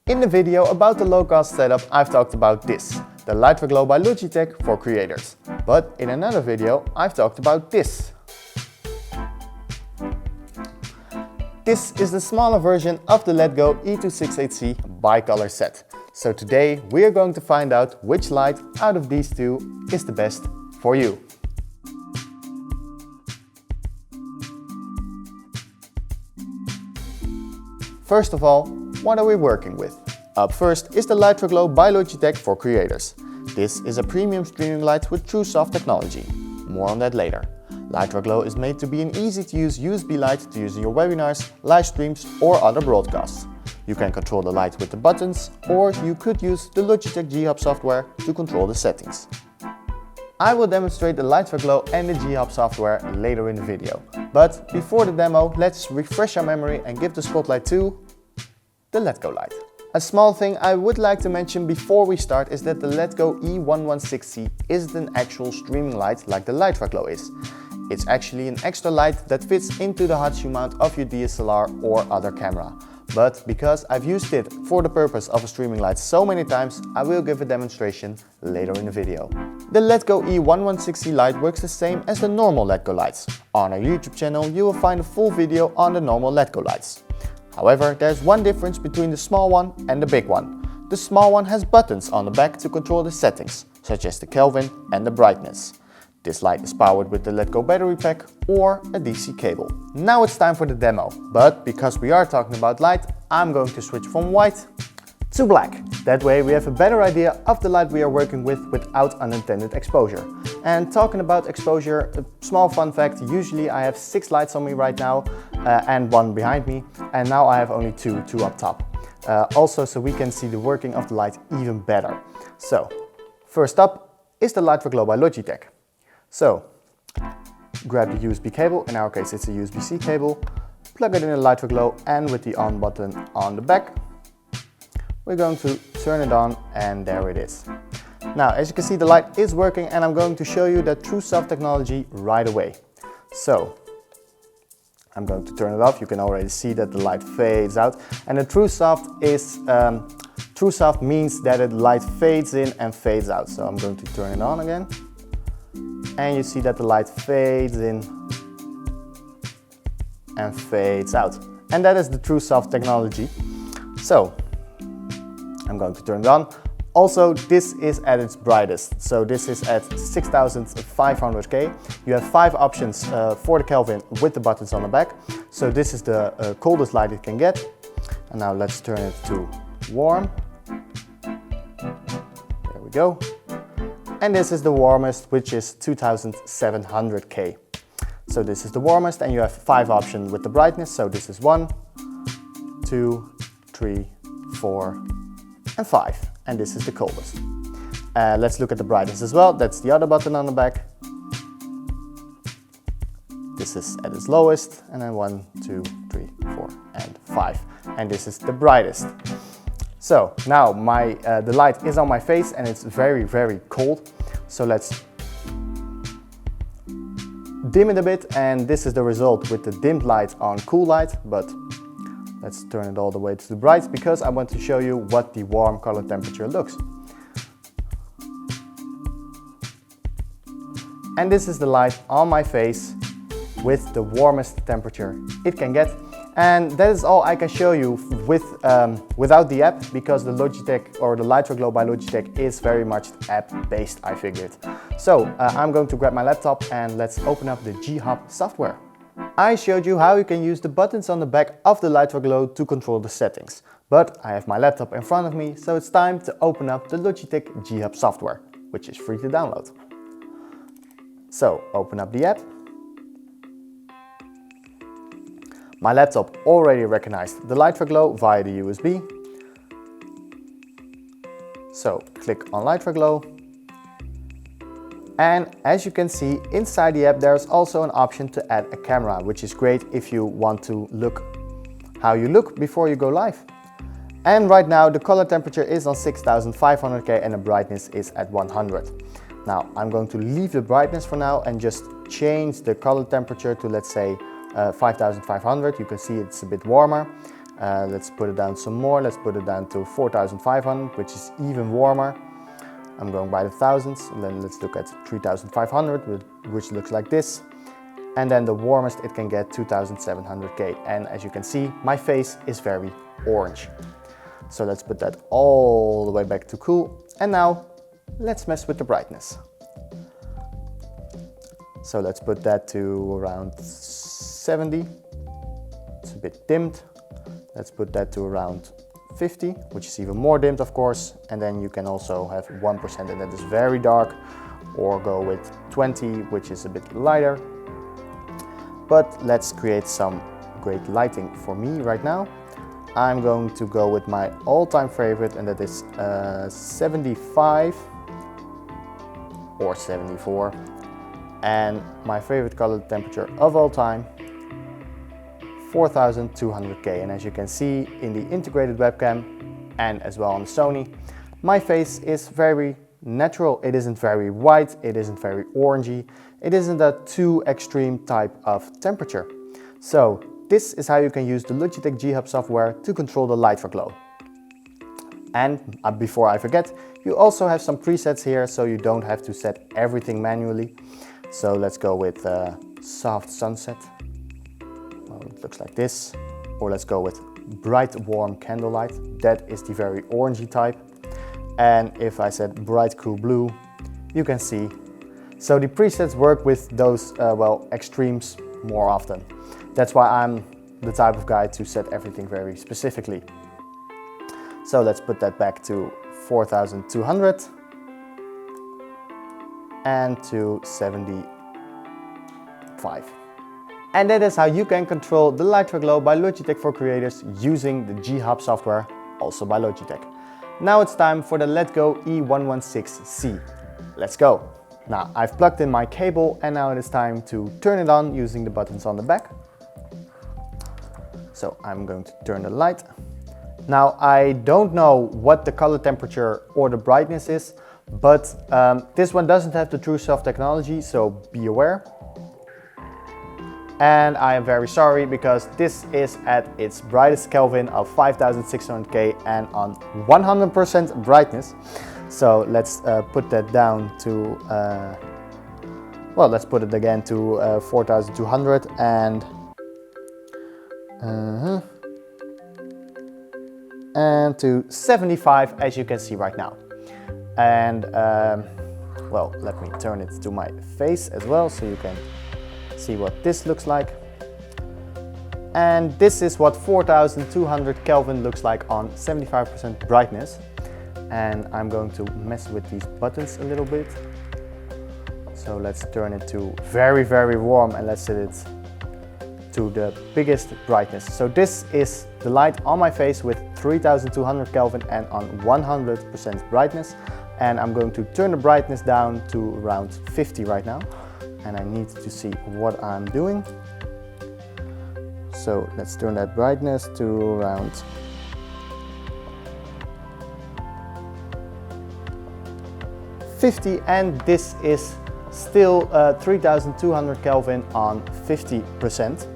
In the video about the low-cost setup, I've talked about this, the LighterGlow by Logitech for creators. But in another video, I've talked about this. This is the smaller version of the LetGo E268C bicolor set. So today we are going to find out which light out of these two is the best for you. First of all, what are we working with? Up first is the LighterGlow by Logitech for creators. This is a premium streaming light with true soft technology. More on that later. LighterGlow is made to be an easy-to-use USB light to use in your webinars, live streams or other broadcasts. You can control the light with the buttons, or you could use the Logitech G-Hub software to control the settings. I will demonstrate the LighterGlow and the G-Hub software later in the video. But before the demo, let's refresh our memory and give the spotlight to the LetGo light. A small thing I would like to mention before we start is that the LetGo E116C isn't an actual streaming light like the LighterGlow is. It's actually an extra light that fits into the hot shoe mount of your DSLR or other camera. But because I've used it for the purpose of a streaming light so many times, I will give a demonstration later in the video. The LetGo E116C light works the same as the normal LetGo lights. On our YouTube channel you will find a full video on the normal LetGo lights. However, there's one difference between the small one and the big one. The small one has buttons on the back to control the settings, such as the Kelvin and the brightness. This light is powered with the LetGo battery pack or a DC cable. Now it's time for the demo, but because we are talking about light, I'm going to switch from white to black. That way we have a better idea of the light we are working with without unintended exposure. And talking about exposure, a small fun fact, usually I have 6 lights on me right now and 1 behind me, and now I have only 2 up top. Also so we can see the working of the light even better. So, first up is the LighterGlow by Logitech. So, grab the USB cable, in our case it's a USB-C cable, plug it in the LighterGlow, and with the on button on the back, we're going to turn it on, and there it is. Now, as you can see, the light is working, and I'm going to show you that true soft technology right away. So, I'm going to turn it off. You can already see that the light fades out, and the true soft is true soft means that the light fades in and fades out. So I'm going to turn it on again. And you see that the light fades in and fades out. And that is the true soft technology. So, I'm going to turn it on. Also, this is at its brightest. So this is at 6500K. You have 5 options for the Kelvin with the buttons on the back. So this is the coldest light it can get. And now let's turn it to warm. There we go. And this is the warmest, which is 2700K. So this is the warmest, and you have 5 options with the brightness. So this is 1, 2, 3, 4, and 5. And this is the coldest. Let's look at the brightness as well. That's the other button on the back. This is at its lowest, and then 1, 2, 3, 4, and 5. And this is the brightest. So now the light is on my face and it's very, very cold. So let's dim it a bit, and this is the result with the dimmed light on cool light, but let's turn it all the way to the bright because I want to show you what the warm color temperature looks. And this is the light on my face with the warmest temperature it can get. And that is all I can show you without the app, because the Logitech or the LighterGlow by Logitech is very much app-based, I figured. So I'm going to grab my laptop and let's open up the G-Hub software. I showed you how you can use the buttons on the back of the LighterGlow to control the settings. But I have my laptop in front of me, so it's time to open up the Logitech G-Hub software, which is free to download. So open up the app. My laptop already recognized the LighterGlow via the USB. So click on LighterGlow. And as you can see, inside the app there's also an option to add a camera, which is great if you want to look how you look before you go live. And right now the color temperature is on 6500K and the brightness is at 100. Now I'm going to leave the brightness for now and just change the color temperature to, let's say, 5500. You can see it's a bit warmer. Let's put it down some more. Let's put it down to 4500, which is even warmer. I'm going by the thousands, and then let's look at 3500, which looks like this. And then the warmest it can get, 2700K. And as you can see, my face is very orange. So let's put that all the way back to cool. And now let's mess with the brightness. So let's put that to around 70. It's a bit dimmed. Let's put that to around 50, which is even more dimmed, of course. And then you can also have 1% and that is very dark, or go with 20, which is a bit lighter. But let's create some great lighting for me right now. I'm going to go with my all-time favorite, and that is 75 or 74. And my favorite color temperature of all time, 4200K. And as you can see in the integrated webcam and as well on the Sony, my face is very natural. It isn't very white, it isn't very orangey, it isn't a too extreme type of temperature. So this is how you can use the Logitech G Hub software to control the light for glow. And before I forget, you also have some presets here, so you don't have to set everything manually. So let's go with soft sunset. Well, it looks like this. Or let's go with bright warm candlelight. That is the very orangey type. And if I said bright cool blue, you can see. So the presets work with those well, extremes more often. That's why I'm the type of guy to set everything very specifically. So let's put that back to 4200 and to 75. And that is how you can control the Light for Glow by Logitech for Creators using the G Hub software, also by Logitech. Now it's time for the Letgo E116C. Let's go. Now I've plugged in my cable and now it is time to turn it on using the buttons on the back. So I'm going to turn the light. Now I don't know what the color temperature or the brightness is, but this one doesn't have the TrueSoft technology, so be aware. And I am very sorry because this is at its brightest Kelvin of 5600K and on 100% brightness. So let's put that down to, well, let's put it again to 4200 and to 75, as you can see right now. And well, let me turn it to my face as well so you can see what this looks like. And this is what 4200 Kelvin looks like on 75% brightness. And I'm going to mess with these buttons a little bit. So let's turn it to very, very warm and let's set it to the biggest brightness. So this is the light on my face with 3200 Kelvin and on 100% brightness. And I'm going to turn the brightness down to around 50 right now. And I need to see what I'm doing. So let's turn that brightness to around 50, and this is still 3200 Kelvin on 50%.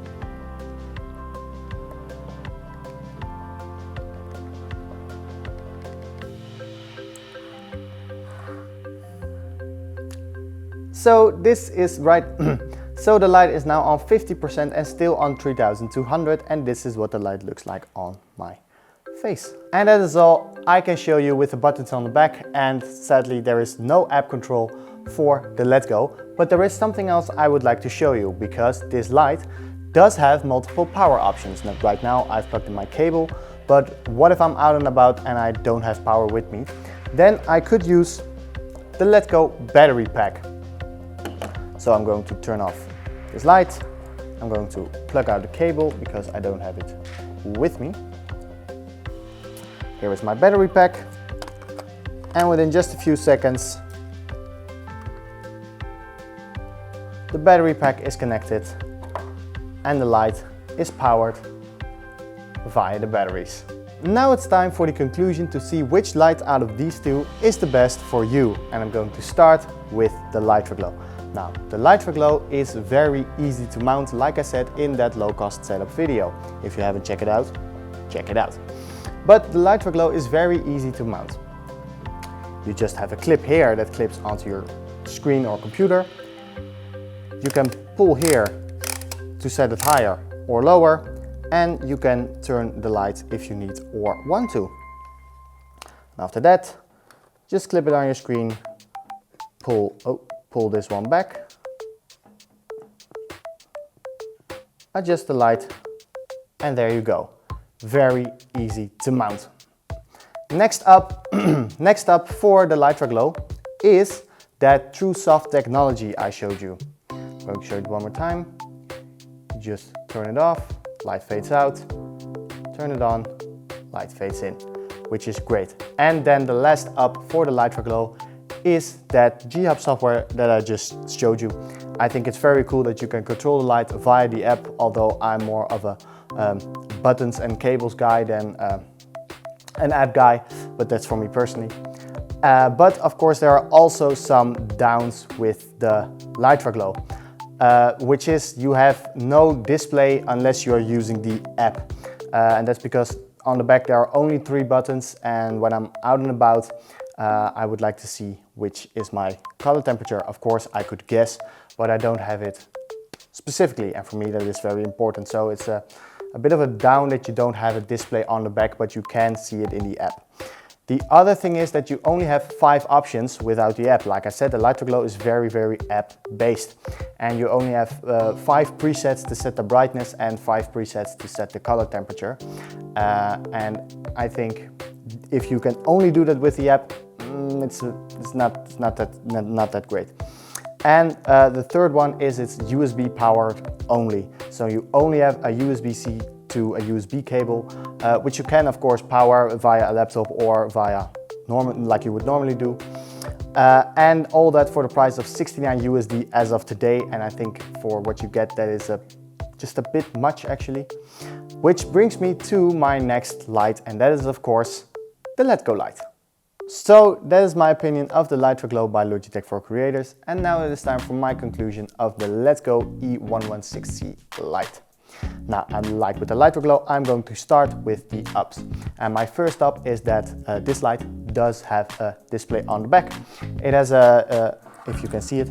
So this is right. So the light is now on 50% and still on 3200, and this is what the light looks like on my face. And that is all I can show you with the buttons on the back, and sadly there is no app control for the Letgo, but there is something else I would like to show you, because this light does have multiple power options. Now, right now I've plugged in my cable, but what if I'm out and about and I don't have power with me? Then I could use the Letgo battery pack. So I'm going to turn off this light. I'm going to plug out the cable because I don't have it with me. Here is my battery pack. And within just a few seconds, the battery pack is connected and the light is powered via the batteries. Now it's time for the conclusion to see which light out of these two is the best for you. And I'm going to start with the Light for Glow. Now, the Light for Glow is very easy to mount, like I said in that low-cost setup video. If you haven't checked it out, check it out. But the LiTRA Glow is very easy to mount. You just have a clip here that clips onto your screen or computer. You can pull here to set it higher or lower, and you can turn the light if you need or want to. After that, just clip it on your screen, pull this one back, adjust the light, and there you go. Very easy to mount. Next up, for the LiTRA Glow is that TrueSoft technology I showed you. I'm going to show it one more time. Just turn it off, light fades out, turn it on, light fades in, which is great. And then the last up for the LiTRA Glow is that G-Hub software that I just showed you. I think it's very cool that you can control the light via the app, although I'm more of a buttons and cables guy than an app guy, but that's for me personally. But of course there are also some downs with the LiTRA Glow, which is you have no display unless you are using the app. And that's because on the back there are only 3 buttons, and when I'm out and about I would like to see which is my color temperature. Of course I could guess, but I don't have it specifically, and for me that is very important. So it's a bit of a down that you don't have a display on the back, but you can see it in the app. The other thing is that you only have 5 options without the app. Like I said, the LiTRA Glow is very app based, and you only have 5 presets to set the brightness and 5 presets to set the color temperature. And I think if you can only do that with the app, it's not that great. And the third one is it's USB powered only. So you only have a USB-C to a USB cable, which you can of course power via a laptop or via like you would normally do. And all that for the price of 69 USD as of today. And I think for what you get, that is just a bit much actually. Which brings me to my next light, and that is of course the Let's Go light. So that is my opinion of the LiTRA Glow by Logitech for creators, and now it is time for my conclusion of the Let's Go E116C light. Now, like with the LiTRA Glow, I'm going to start with the ups. And my first up is that this light does have a display on the back. It has if you can see it,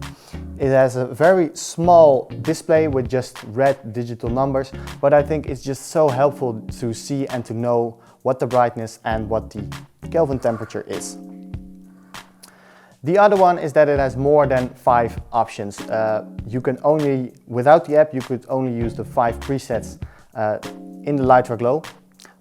it has a very small display with just red digital numbers, but I think it's just so helpful to see and to know what the brightness and what the Kelvin temperature is. The other one is that it has more than 5 options. You can only, without the app, you could only use the 5 presets in the LiTRA Glow.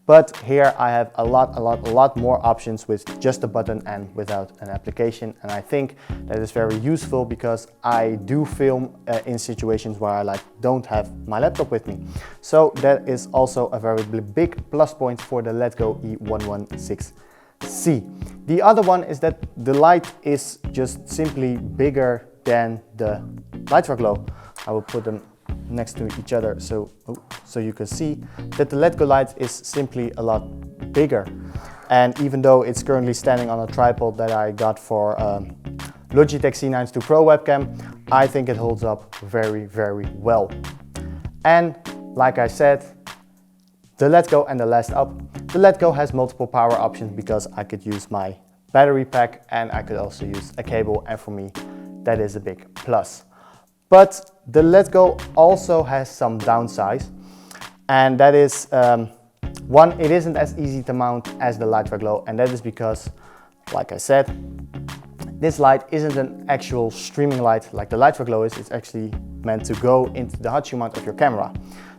But here I have a lot more options with just a button and without an application. And I think that is very useful because I do film in situations where I don't have my laptop with me. So that is also a very big plus point for the Let's Go E116C. The other one is that the light is just simply bigger than the LiTRA Glow. I will put them next to each other so you can see that the Let's Go light is simply a lot bigger. And even though it's currently standing on a tripod that I got for Logitech C92 Pro webcam, I think it holds up very well. And like I said, the Let's Go and the last up, the Let's Go has multiple power options because I could use my battery pack and I could also use a cable, and for me that is a big plus. But the Let's Go also has some downsides, and that is one, it isn't as easy to mount as the LiTRA Glow, and that is because, like I said, this light isn't an actual streaming light like the LiTRA Glow is. It's actually meant to go into the hot shoe mount of your camera.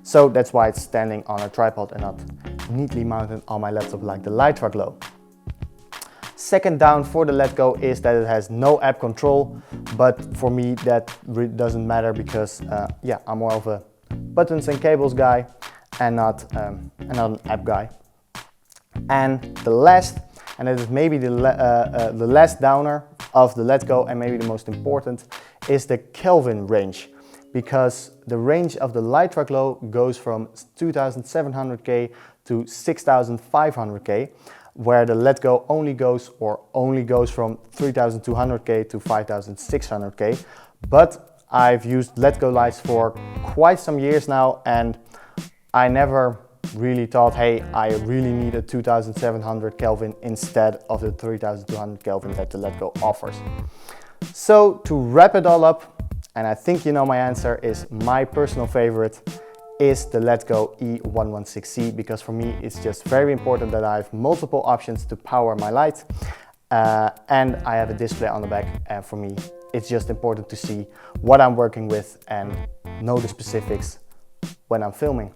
So that's why it's standing on a tripod and not neatly mounted on my laptop like the LiTRA Glow. Second down for the Let's Go is that it has no app control, but for me that really doesn't matter because yeah, I'm more of a buttons and cables guy and not an app guy. And the last, and it is maybe the last downer of the Let's Go and maybe the most important, is the Kelvin range, because the range of the LiTRA Glow goes from 2700K to 6500K, where the Let's Go only goes from 3200K to 5600K. But I've used Let's Go lights for quite some years now, and I never really thought, hey, I really need a 2700 Kelvin instead of the 3200 Kelvin that the Letgo offers. So to wrap it all up, and I think you know my answer, is my personal favorite is the Letgo E116C, because for me it's just very important that I have multiple options to power my light, and I have a display on the back, and for me it's just important to see what I'm working with and know the specifics when I'm filming.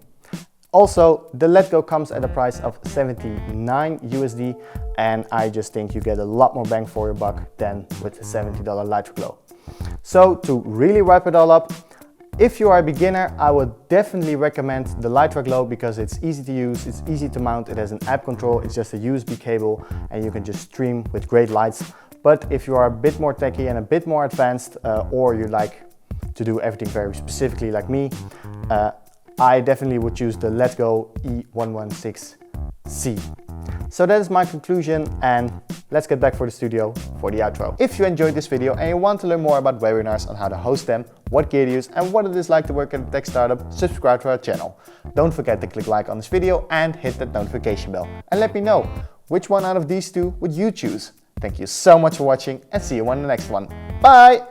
Also, the Letgo comes at a price of 79 USD, and I just think you get a lot more bang for your buck than with the $70 LitraGlow. So to really wrap it all up, if you are a beginner, I would definitely recommend the LitraGlow because it's easy to use, it's easy to mount, it has an app control, it's just a USB cable and you can just stream with great lights. But if you are a bit more techy and a bit more advanced, or you like to do everything very specifically like me, I definitely would choose the Letgo E116C. So that is my conclusion, and let's get back for the studio for the outro. If you enjoyed this video and you want to learn more about webinars, on how to host them, what gear to use and what it is like to work at a tech startup, subscribe to our channel. Don't forget to click like on this video and hit that notification bell. And let me know, which one out of these two would you choose? Thank you so much for watching and see you on the next one. Bye!